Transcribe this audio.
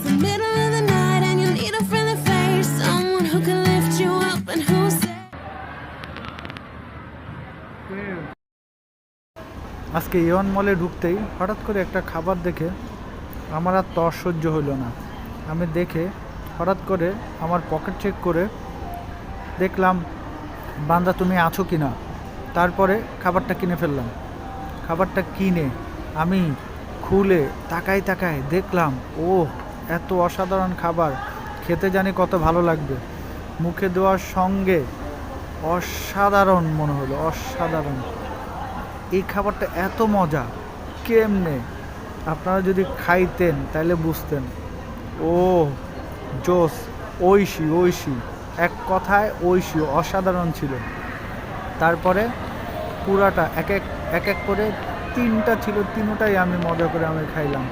It's the middle of the night and you need a friendly face, someone who can lift you up and who says. আজকে ইয়ন মলে ঢুকতেই হঠাৎ করে একটা খাবার দেখে আমার আর তর সহ্য হলো না। আমি দেখে হঠাৎ করে আমার পকেট চেক করে দেখলাম বান্দা তুমি আছো কি না। তারপরে খাবারটা কিনে ফেললাম। খাবারটা কিনে আমি খুলে তাকায় তাকায় দেখলাম ও এত অসাধারণ খাবার, খেতে জানি কত ভালো লাগবে। মুখে দেওয়ার সঙ্গে অসাধারণ মনে হলো, অসাধারণ। এই খাবারটা এত মজা কেমনে, আপনারা যদি খাইতেন তাহলে বুঝতেন। ও জোস, ঐশী ঐশী, এক কথায় ঐশী, অসাধারণ ছিল। তারপরে পুরাটা এক এক করে তিনটা ছিল, তিনটাই আমি মজা করে আমি খাইলাম।